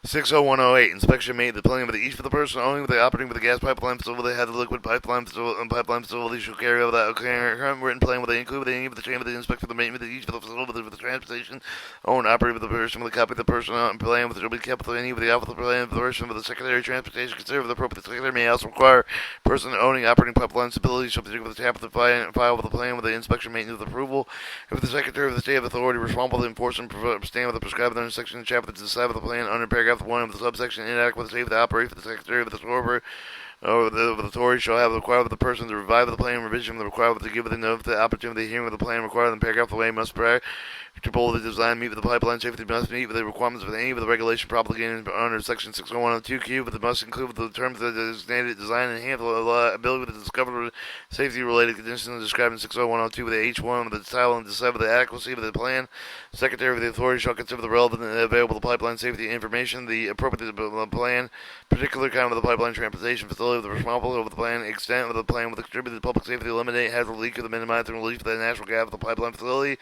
60108 inspection made the planning of each of the person owning the operating with the gas pipeline facility had the liquid pipeline facility shall carry over that current written plan with the include any of the chain of the inspector the maintenance of each of the facility with the transportation owned operating with the person with a copy of the person on plan with the be kept with any of the office plan of the person with the secretary transportation consider the appropriate secretary may also require person owning operating pipeline stability shall be with the tap of the file with the plan with the inspection maintenance with approval if the secretary of the state of authority responsible to enforce and stand with the prescribed under section chapter to decide with the plan under paragraph 1 of the subsection inadequate state of the operate for the secretary of the store the authority shall have the required of the person to revive the plan revision of the required to give the note the opportunity hearing of the plan required in paragraph the way must prior to bold the design meet with the pipeline safety must meet with the requirements of any of the regulation propagated under section 60102Q but it must include the terms of the designated design and handle the ability to discover safety related conditions described in 60102 with the H1 with the title and decide with the adequacy of the plan. Secretary of the authority shall consider the relevant and available pipeline safety information, the appropriate plan, particular kind of the pipeline transportation facility, the responsible of the plan, extent of the plan with the contributed public safety, eliminate hazard leak of the minimize and relief of the natural gas of the pipeline facility,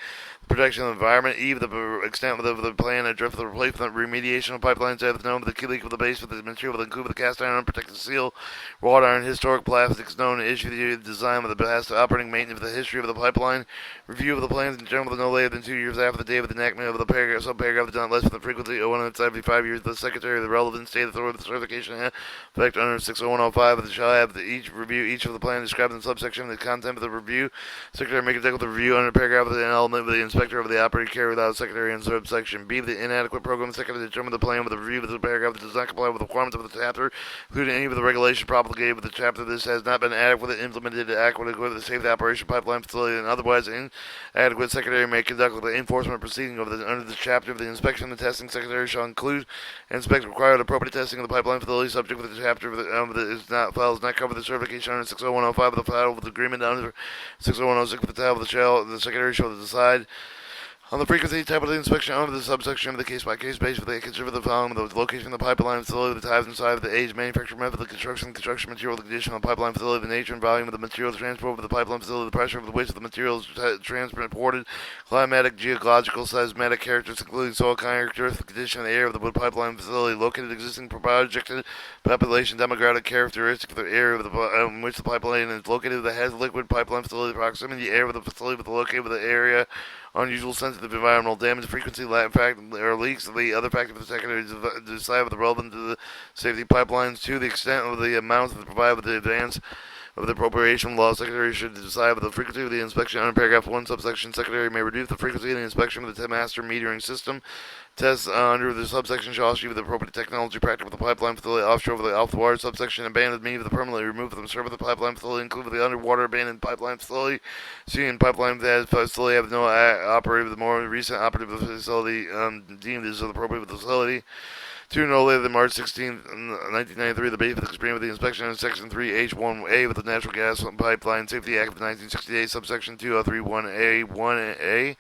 protection of the environment, the extent of the plan, address the replacement, remediation of pipelines, have known the key leak of the base with the material with include the cast iron, unprotected steel, wrought iron, historic plastics known, issue the design with the past operating maintenance of the history of the pipeline, review of the plans in general no later than 2 years after the date of the enactment of the paragraph, subparagraph, done less than the frequency of 175 years, the secretary of the relevant state authority with the certification effect under 60105 of the shall have each review each of the plans described in subsection the content of the review. Secretary make a deck with the review under paragraph of the element with the inspector of the operating carry without secretary in subsection B. The inadequate program secretary determine the plan with the review of the paragraph that does not comply with the requirements of the chapter, including any of the regulations propagated with the chapter. This has not been adequately implemented adequately with the safe operation pipeline facility and otherwise inadequate secretary may conduct the enforcement proceeding of under the chapter of the inspection. The testing secretary shall include and inspect required appropriate testing of the pipeline facility subject with the chapter of the is not files not cover the certification under 60105 of the file with the agreement under 60106 with the title of the shall the secretary shall decide on the frequency, type of the inspection under the subsection of the case-by-case basis, they consider the following: the location of the pipeline facility, the types and size of the age, manufacturing method, the construction material, the condition of the pipeline facility, the nature and volume of the materials transported of the pipeline facility, the pressure of the weight of the materials transported, climatic, geological, seismic characteristics, including soil characteristics, condition of the air of the wood pipeline facility, located existing projected population, demographic characteristics of the area of in which the pipeline is located, that has liquid pipeline facility, proximity, the air of the facility with the located with the area unusual sensitive environmental damage, frequency, fact, or leaks, the other factor for the secretary to decide with the relevant to the safety pipelines, to the extent of the amounts that provide with the advance of the appropriation law, secretary should decide with the frequency of the inspection under paragraph 1 subsection. Secretary may reduce the frequency of the inspection of the master metering system. Tests under the subsection shall achieve the appropriate technology practical with the pipeline facility offshore of the off-the-water subsection. Abandoned meaning of the permanently removed from the service of the pipeline facility, including the underwater abandoned pipeline facility. Seeing pipeline facility have no operative, the more recent operative facility deemed as appropriate with the facility. 2. No later than March 16, 1993, the base of the agreement with the inspection in Section 3H1A with the Natural Gas Pipeline Safety Act of 1968, subsection 2031A1A.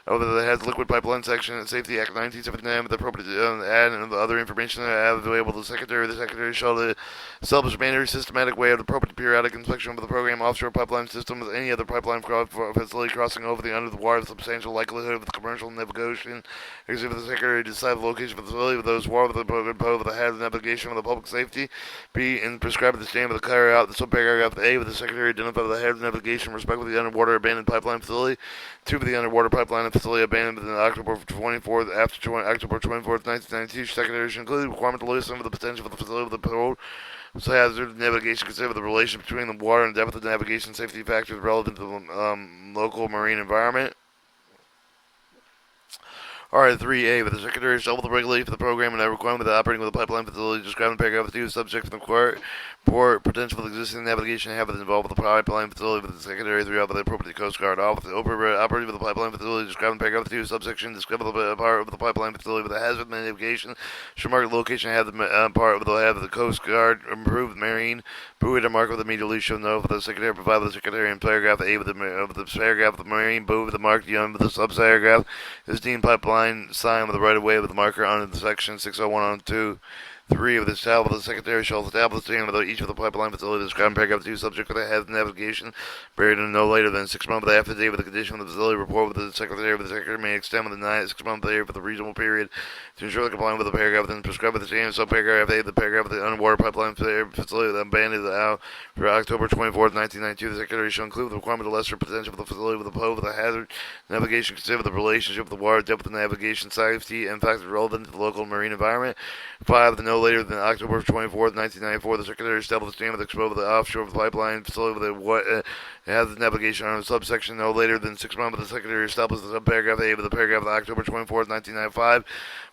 Over the has liquid pipeline section and safety act 1979 with the appropriate add and the other information that are available to the secretary. The secretary shall establish a mandatory systematic way of the appropriate periodic inspection of the program offshore pipeline system with any other pipeline facility crossing over the under the water with substantial likelihood of the commercial navigation. Exhibit the secretary to decide the location of the facility with those water with the hazard navigation of the public safety. B. And prescribe the stand with the carry out the subparagraph A with the secretary identify the hazard navigation respect with the underwater abandoned pipeline facility. 2. For the underwater pipeline facility abandoned within October 24th, October 24th, 1992. Secretary should include the requirement to listen for the potential for the facility with the parole. So hazard navigation consider the relation between the water and depth of the navigation safety factors relevant to the local marine environment. R3A, with the secretary shall the regulate for the program and requirement of the operating with the pipeline facility described in paragraph 2, subject to the report potential for the existing navigation habits involved with the pipeline facility with the secretary throughout the appropriate Coast Guard office. Operating with the pipeline facility described in paragraph 2, subsection described the part of the pipeline facility with the hazard navigation should mark the location have the part of the Coast Guard improved marine buoy to mark with immediately shall know for the secretary provide the secretary in paragraph A with the paragraph of the marine buoy with the mark with the subparagraph is deemed pipeline sign with the right of way with the marker under the section 60102. 3 of the style of the Secretary shall establish the name of each of the pipeline facilities described in paragraph 2, subject to the head navigation, buried in no later than 6 months of the affidavit of the condition of the facility report with the Secretary of the Secretary may extend with the 6 month period for the reasonable period to ensure the compliance with the paragraph then prescribed with the same subparagraph A, the paragraph of the underwater pipeline facility that abandoned out for October 24th, 1992. The Secretary shall include the requirement of lesser potential for the facility with the PO with the hazard navigation considered with the relationship with the water depth of the navigation safety and factors relevant to the local marine environment. 5. No later than October 24th, 1994, the Secretary established the name of the expo of the offshore of the pipeline facility with the hazard navigation on a subsection no later than 6 months. The Secretary established the subparagraph A of the paragraph of October 24th, 1995,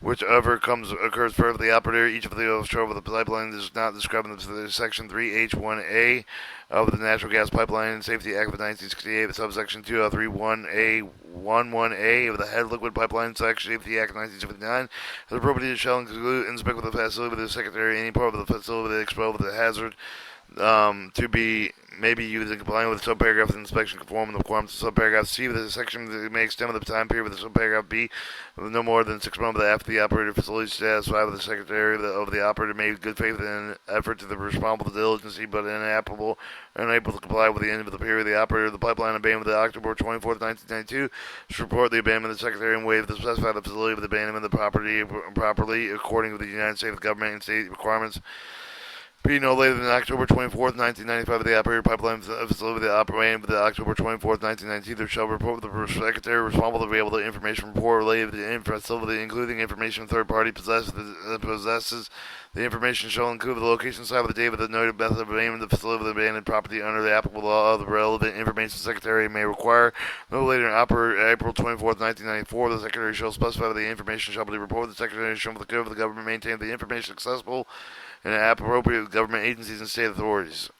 whichever occurs further the operator. Each of the offshore of the pipeline is not described in the section 3H1A of the Natural Gas Pipeline Safety Act of 1968, subsection 231A 11A of the Head Liquid Pipeline Section Safety Act of 1979. The appropriate shall include inspect with the facility with the Secretary any part of the facility that exposed with the hazard to be may be used in complying with the subparagraph of the inspection conform with the requirements of subparagraph C. The section may extend with the time period with the subparagraph B no more than 6 months after the operator facility is satisfied with the Secretary of the operator made good faith and effort to the responsible diligency but unable to comply with the end of the period. The operator of the pipeline abandoned the October 24th, 1992 should report the abandonment of the Secretary and waive the specified the facility with abandonment of the property properly according to the United States government and state requirements. Be no later than October 24th, 1995, the operator pipeline facility that operated with the October 24th, 1992, there shall report with the Secretary responsible to be able to information report related to the facility, including information third party possesses. The information shall include the location site of the date of the noted method of abandonment of the facility with abandoned property under the applicable law of the relevant information the Secretary may require. No later than April 24th, 1994, the Secretary shall specify that the information shall be reported. The Secretary shall, for the good of the government, maintain the information accessible and appropriate government agencies and state authorities.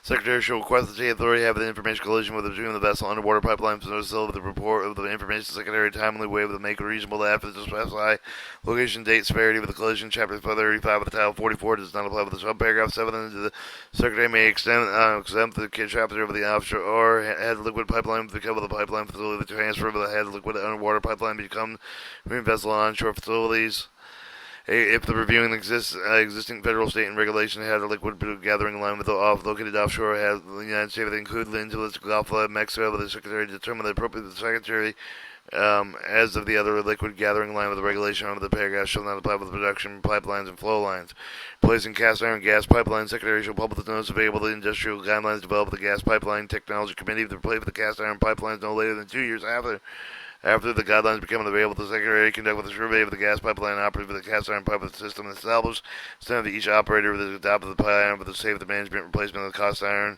Secretary shall request the state authority have the information collision with between the vessel underwater pipeline facility with the report of the information Secretary timely way with the make reasonable effort to specify location, date, severity of the collision. Chapter 35 of the Title 44 does not apply with the subparagraph 7. The Secretary may exempt the chapter of the offshore or head liquid pipeline to cover the pipeline facility. The transfer of the head liquid underwater pipeline become marine vessel on onshore facilities. If the reviewing existing federal, state, and regulation had a liquid gathering line with the located offshore has the United States included into the Gulf of Mexico, the Secretary determined the appropriate Secretary as of the other liquid gathering line with the regulation under the paragraph shall not apply with production pipelines and flow lines. Placing cast iron gas pipeline, Secretary shall publish the notice available the industrial guidelines developed by the Gas Pipeline Technology Committee to replace the cast iron pipelines no later than 2 years after the guidelines become available. The Secretary conduct with a survey of the gas pipeline operated with the cast iron pipeline system and establish standard to each operator with the adopted the plan for the safety management replacement of the cast iron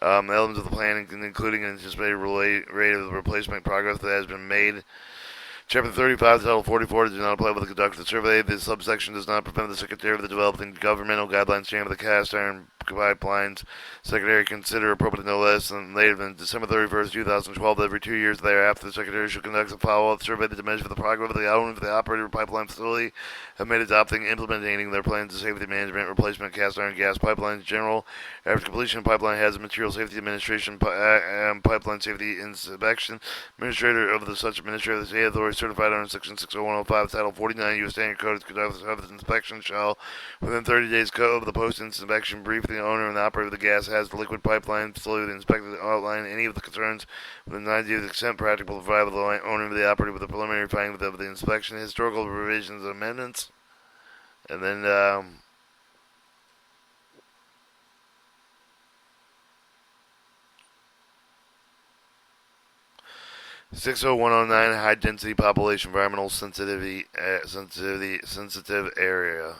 elements of the plan, including an anticipated rate of the replacement progress that has been made. Chapter 35, Title 44 does not apply with the conduct of the survey. This subsection does not prevent the Secretary of the developing governmental guidelines standard of the cast iron pipelines. Secretary consider appropriate no less than later than December 31st, 2012. Every 2 years thereafter, the Secretary should conduct a follow-up survey to measure the progress of the owner of the operator pipeline facility have made adopting implementing their plans to safety management replacement cast iron gas pipelines general. After completion of pipeline hazard material safety administration pipeline safety inspection administrator of the such administrator the state authority certified under section 60105 title 49 U.S. Standard Code to conduct the inspection shall within 30 days of the post inspection brief the owner and the operator of the gas has the liquid pipeline facility the inspector outline any of the concerns within 90 days extent practical to provide the owner of the operator with a preliminary finding of the inspection historical revisions and amendments and then 60109 high density population environmental sensitive area.